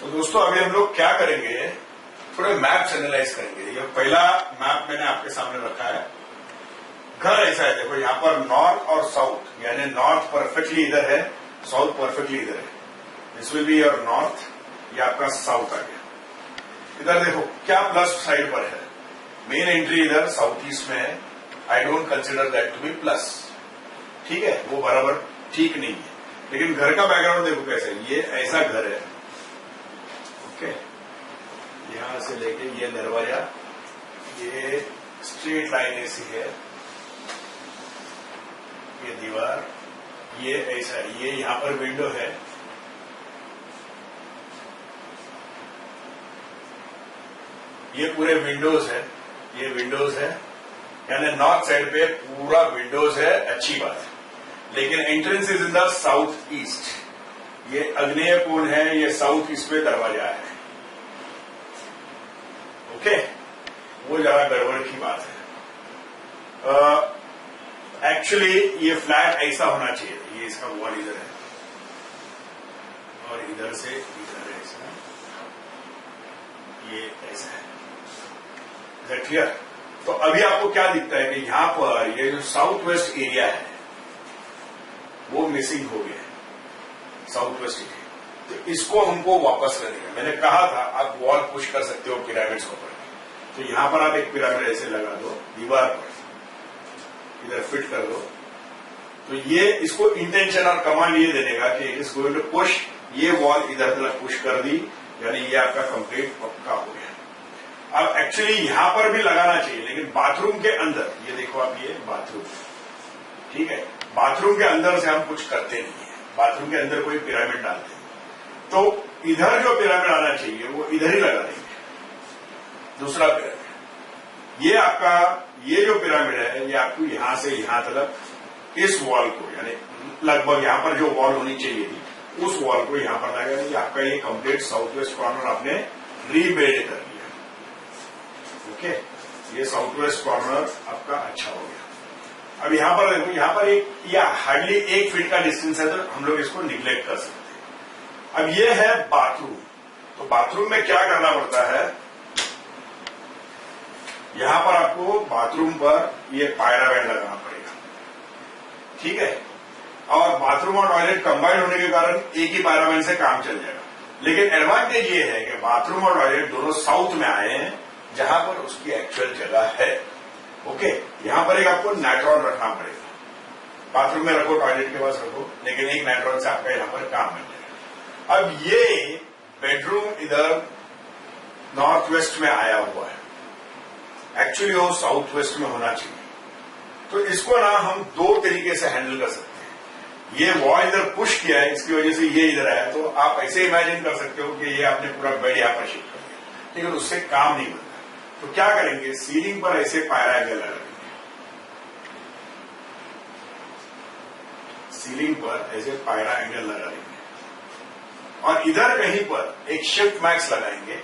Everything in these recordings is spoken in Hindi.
तो दोस्तों अभी हम लोग क्या करेंगे, थोड़े मैप्स एनालाइज करेंगे। ये पहला मैप मैंने आपके सामने रखा है। घर ऐसा है, देखो यहाँ पर नॉर्थ और साउथ, यानी नॉर्थ परफेक्टली इधर है, साउथ परफेक्टली इधर है। This will be your north, ये आपका साउथ आ गया। इधर देखो क्या प्लस साइड पर है, मेन एंट्री इधर साउथ ईस्ट में है। I don't consider that to be plus, ठीक है, वो बराबर ठीक नहीं है। लेकिन घर का बैकग्राउंड देखो कैसे, ये ऐसा घर है, ओके, यहां से लेके ये दरवाजा, ये स्ट्रेट लाइन ऐसी है, ये दीवार, ये ऐसा, ये यहां पर विंडो है, ये पूरे विंडोज है, ये विंडोज है, यानी नॉर्थ साइड पे पूरा विंडोज है, अच्छी बात है। लेकिन entrance is in the south east, ये अग्नेय कोण है, ये साउथ ईस्ट पे दरवाजा है, ओके, वो ज्यादा गड़बड़ की बात है। एक्चुअली ये फ्लैट ऐसा होना चाहिए, ये इसका वॉल इधर है और इधर से इधर है ऐसा, ये ऐसा है, इज दैट क्लियर? तो अभी आपको क्या दिखता है कि यहां पर ये जो साउथ वेस्ट एरिया है वो मिसिंग हो गया, साउथ वेस्ट एरिया। तो इसको हमको वापस करेंगे। मैंने कहा था आप वॉल पुश कर सकते हो पिरामिड्स को, तो यहां पर आप एक पिरामिड ऐसे लगा दो दीवार पर, इधर फिट कर दो, तो ये इसको इंटेंशन और कमांड ये देगा कि it is going to push, ये वॉल इधर तक पुश कर दी, यानी ये आपका कंप्लीट पक्का हो गया। अब एक्चुअली यहां पर भी लगाना चाहिए, लेकिन बाथरूम के अंदर, ये देखो आप, ये बाथरूम, ठीक है, बाथरूम के अंदर से हम कुछ करते नहीं है, बाथरूम के अंदर कोई पिरामिड डालते हैं, तो इधर जो पिरामिड आना चाहिए वो इधर ही लगा देंगे, दूसरा पिरामिड। ये आपका, ये जो पिरामिड है ये आपको यहां से यहां तक इस वॉल को, यानी लगभग यहां पर जो वॉल होनी चाहिए थी उस वॉल को यहां पर लगा देंगे। आपका ये कंप्लीट साउथ वेस्ट कॉर्नर आपने रीबिल्ड कर दिया, ओके, ये साउथ वेस्ट कॉर्नर आपका अच्छा हो गया। अब यहां पर देखो, यहां पर एक या हार्डली 1 फीट का डिस्टेंस है, तो हम लोग इसको निग्लेक्ट कर सकते हैं। अब ये है बाथरूम, तो बाथरूम में क्या करना पड़ता है, यहां पर आपको बाथरूम पर ये पायरावेंट लगाना पड़ेगा, ठीक है, और बाथरूम और टॉयलेट कंबाइन होने के कारण एक ही पायरावेंट से काम चल जाएगा। लेकिन एडवांटेज ये है कि बाथरूम और टॉयलेट दोनों साउथ में आए हैं, जहां पर उसकी एक्चुअल जगह है, ओके। यहां पर एक आपको नाइट्रॉन रखना पड़ेगा, बाथरूम में रखो, टॉयलेट के पास रखो, लेकिन एक नाइट्रॉन से आपका यहां पर काम मिल जाएगा। अब ये बेडरूम इधर नॉर्थ वेस्ट में आया हुआ है, एक्चुअली वो साउथ वेस्ट में होना चाहिए। तो इसको ना हम 2 तरीके से हैंडल कर सकते हैं। ये वॉल इधर पुश किया है, इसकी वजह से ये इधर आया, तो आप ऐसे इमेजिन कर सकते हो कि ये आपने पूरा बेड यहां पर शिफ्ट कर दिया, लेकिन उससे काम नहीं बनता। तो क्या करेंगे, सीलिंग पर ऐसे पायरा एंगल लगा देंगे, सीलिंग पर ऐसे पायरा एंगल लगा देंगे, और इधर कहीं पर एक शिफ्ट मैक्स लगाएंगे।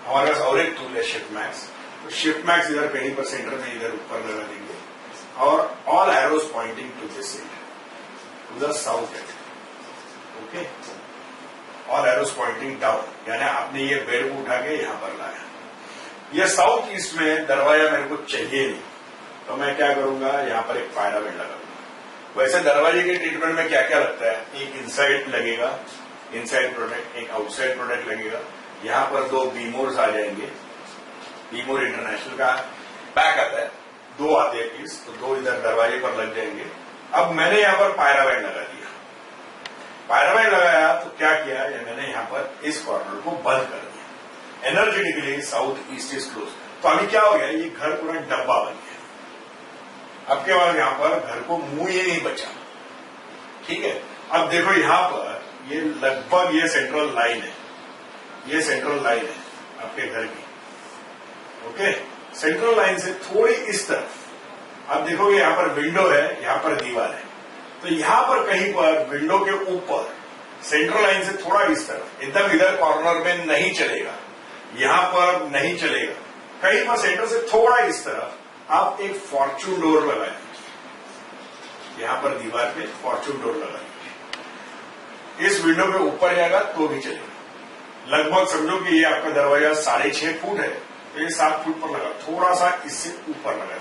हमारे पास और एक टूल है शिफ्ट मैक्स, तो शिफ्ट मैक्स इधर कहीं पर सेंटर में इधर ऊपर लगा देंगे, और all arrows pointing to this side, to the south end, okay, all arrows pointing down, यानी आपने ये बेड को उठा के यहां पर लाया। ये साउथ ईस्ट में दरवाजा मेरे को चाहिए नहीं, तो मैं क्या करूंगा, यहां पर एक पायरावेंट लगाऊंगा। वैसे दरवाजे के ट्रीटमेंट में क्या क्या लगता है, एक इनसाइड लगेगा, इनसाइड प्रोडक्ट, एक आउटसाइड प्रोडक्ट लगेगा, यहां पर 2 बीमोर्स आ जाएंगे, बीमोर इंटरनेशनल का पैक आता है, 2 आते हैं पीस, तो 2 इधर दरवाजे पर लग जाएंगे। अब मैंने यहां पर पायरावेंट लगा दिया, पायरावेंट लगाया तो क्या किया, मैंने यहां पर इस कॉर्नर को बंद कर दिया, energetically south east is close. तो अभी क्या हो गया, ये घर पूरा डब्बा बन गया, अब के बाद यहां पर घर को मुंह ही नहीं बचा, ठीक है। अब देखो यहां पर ये लगभग ये सेंट्रल लाइन है, ये सेंट्रल लाइन है आपके घर की, ओके, सेंट्रल लाइन से थोड़ी इस तरफ आप देखोगे यहां पर विंडो है, यहां पर दीवार है, तो यहां पर कहीं पर विंडो के ऊपर सेंट्रल लाइन से थोड़ा इस तरफ, एकदम इधर कॉर्नर में नहीं चलेगा, यहां पर नहीं चलेगा, कहीं पर सेंटर से थोड़ा इस तरफ आप एक फॉर्चून डोर लगा दीजिए, यहां पर दीवार पे फॉर्चून डोर लगा दीजिए, इस विंडो के ऊपर जाएगा तो भी चलेगा, लगभग समझो कि ये आपका दरवाजा 6.5 फुट है, तो ये 7 फुट पर लगा, थोड़ा सा इससे ऊपर लगा।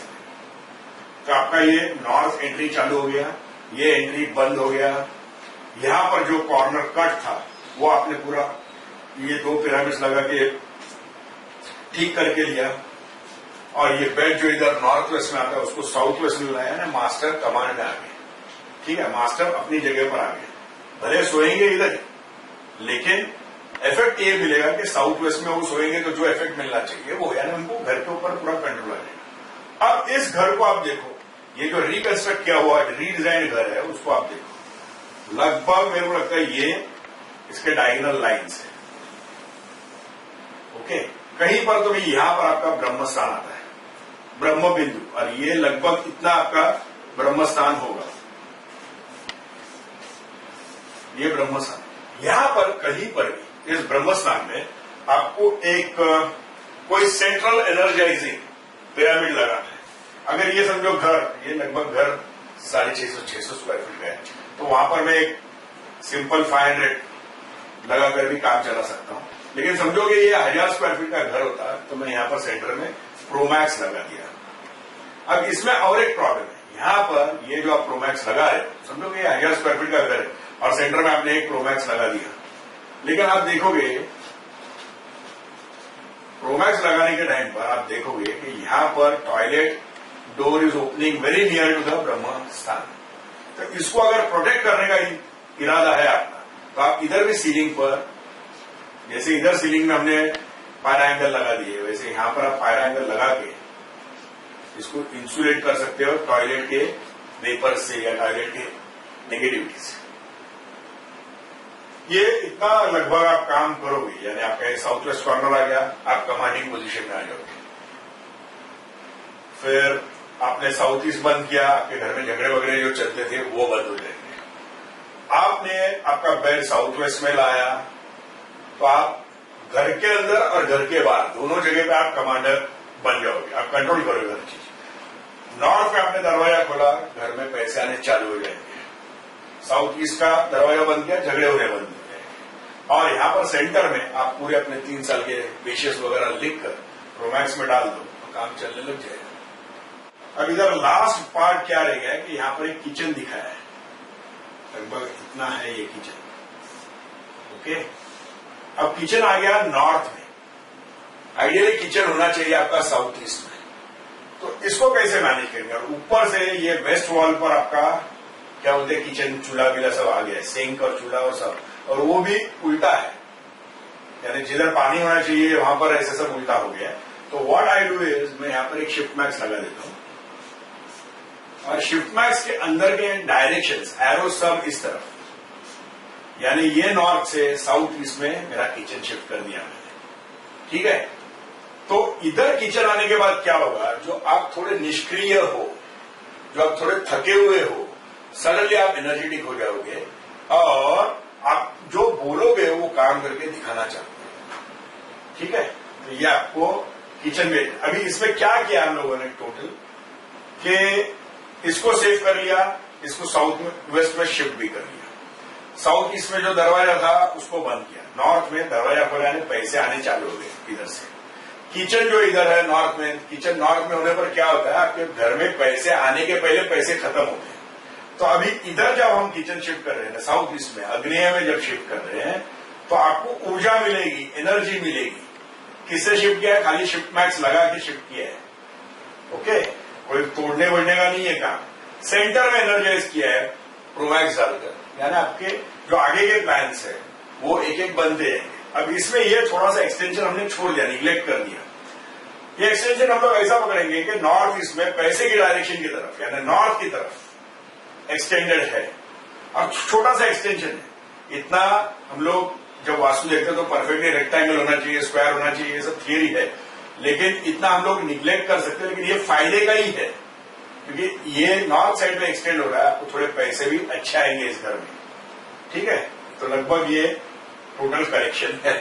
तो आपका ये नॉर्थ एंट्री चालू हो गया, ये एंट्री बंद हो गया। यहां पर जो कॉर्नर कट था वो आपने पूरा ये 2 पिरामिड्स लगा के ठीक करके लिया। और ये बेड जो इधर नॉर्थ वेस्ट में आता है उसको साउथ वेस्ट में लाया ना, मास्टर कमांड में आ गए। ठीक है, मास्टर अपनी जगह पर आ गए, भले सोएंगे इधर, लेकिन इफेक्ट ये मिलेगा कि साउथ वेस्ट में वो सोएंगे तो जो इफेक्ट मिलना चाहिए वो, यानी उनको घर के ऊपर पूरा कंट्रोल आ जाएगा। अब इस घर को आप देखो, ये जो रिकंस्ट्रक्ट किया हुआ रीडिजाइन घर है उसको आप देखो, लगभग मेरे को लगता है ये इसके डायगोनल लाइन्स है। ओके, कहीं पर तो भी यहां पर आपका ब्रह्म स्थान आता है, ब्रह्म बिंदु, और ये लगभग इतना आपका ब्रह्म स्थान होगा, ये ब्रह्म स्थान। यहां पर कहीं पर भी इस ब्रह्म स्थान में आपको एक कोई सेंट्रल एनर्जाइजिंग पिरामिड लगाना है। अगर ये समझो घर, ये लगभग घर 650-600 स्क्वायर फीट का है, तो वहां पर मैं एक सिंपल 500 लगाकर भी काम चला सकता हूं। लेकिन समझो कि ये 1000 स्क्वायर फीट का घर होता है तो मैं यहां पर सेंटर में प्रोमैक्स लगा दिया। अब इसमें और एक प्रॉब्लम है, यहां पर ये जो आप प्रोमैक्स लगा रहे हो, समझो कि ये 1000 स्क्वायर फीट का घर है और सेंटर में आपने एक प्रोमैक्स लगा दिया, लेकिन आप देखोगे प्रोमैक्स लगाने के टाइम पर आप देखोगे कि यहां पर toilet door is opening very near to the ब्रह्म स्थान। तो इसको अगर प्रोटेक्ट करने का इरादा है आपका, तो आप इधर भी सीलिंग पर, जैसे इधर सीलिंग में हमने पायरा एंगल लगा दिए, वैसे यहां पर आप पायरा एंगल लगा के इसको इंसुलेट कर सकते हो टॉयलेट के वेपर से या टॉयलेट के नेगेटिविटी से। ये इतना लगभग आप काम करोगे, यानी आपका साउथ वेस्ट कॉर्नर आ गया, आप कमांडिंग पोजीशन में आ जाओगे। फिर आपने साउथ ईस्ट बंद किया, आपके घर में झगड़े वगैरह जो चलते थे वो बंद हो जाएंगे। आपने आपका बेड साउथ वेस्ट में लाया, तो आप घर के अंदर और घर के बाहर दोनों जगह पे आप कमांडर बन जाओगे, आप कंट्रोल करोगे हर चीज। नॉर्थ में आपने दरवाजा खोला, घर में पैसे आने चालू हो जाएंगे। साउथ ईस्ट का दरवाजा बंद किया, झगड़े होने बंद हो जाएंगे। और यहां पर सेंटर में आप पूरे अपने 3 साल के विशेष वगैरह लिखकर प्रोमैक्स में डाल दो तो काम चलने लग जाएगा। अब इधर लास्ट पार्ट क्या रह गया है कि यहां पर एक किचन दिखाया है, लगभग इतना है ये किचन। ओके, अब किचन आ गया नॉर्थ में, आइडियली किचन होना चाहिए आपका साउथ ईस्ट में। तो इसको कैसे मैनेज करेंगे? और ऊपर से ये वेस्ट वॉल पर आपका क्या बोलते हैं, किचन चूल्हा बिला सब आ गया है, सिंक और चूल्हा और सब, और वो भी उल्टा है, यानी जिधर पानी होना चाहिए वहां पर ऐसे सब उल्टा हो गया है। तो व्हाट आई डू इज, मैं यहां पर एक शिफ्ट मैक्स लगा देता हूं, और शिफ्ट मैक्स के अंदर के डायरेक्शंस एरो सब इस तरफ, यानी ये नॉर्थ से साउथ ईस्ट में मेरा किचन शिफ्ट कर दिया मैंने। ठीक है, तो इधर किचन आने के बाद क्या होगा, जो आप थोड़े निष्क्रिय हो, जो आप थोड़े थके हुए हो, सडनली आप एनर्जेटिक हो जाओगे और आप जो बोलोगे वो काम करके दिखाना चाहते हैं। ठीक है, तो ये आपको किचन में, अभी इसमें क्या किया हम लोगों ने टोटल, कि इसको सेव कर लिया, इसको साउथ वेस्ट में शिफ्ट भी कर लिया। साउथ ईस्ट में जो दरवाजा था उसको बंद किया, नॉर्थ में दरवाजा खोला, पैसे आने चालू हो गए इधर से। किचन जो इधर है नॉर्थ में, किचन नॉर्थ में होने पर क्या होता है, आपके घर में पैसे आने के पहले पैसे खत्म होते हैं। तो अभी इधर जब हम किचन शिफ्ट कर रहे हैं साउथ ईस्ट में, अग्नेय में जब शिफ्ट कर रहे हैं, तो आपको ऊर्जा मिलेगी, एनर्जी मिलेगी। किससे शिफ्ट किया है? खाली शिफ्ट मैक्स लगा के शिफ्ट किया है। ओके, कोई तोड़ने वोड़ने का नहीं है काम, सेंटर में एनर्जाइज किया है प्रोमैक्स डालकर, यानी आपके जो आगे के प्लान्स है वो एक एक बनते हैं। अब इसमें ये थोड़ा सा एक्सटेंशन हमने छोड़ दिया, निग्लेक्ट कर दिया। ये एक्सटेंशन हम लोग ऐसा पकड़ेंगे कि नॉर्थ ईस्ट में पैसे की डायरेक्शन की तरफ, यानी नॉर्थ की तरफ एक्सटेंडेड है, और छोटा सा एक्सटेंशन है। इतना हम लोग जब वास्तु देखते हैं तो परफेक्टली रेक्टेंगल होना चाहिए, स्क्वायर होना चाहिए, ये सब थियरी है, लेकिन इतना हम लोग निग्लेक्ट कर सकते हैं। लेकिन ये फायदे का ही है, क्योंकि ये नॉर्थ साइड में एक्सटेंड हो रहा है, आपको थोड़े पैसे भी अच्छे आएंगे इस घर में। ठीक है, तो लगभग ये टोटल करेक्शन है।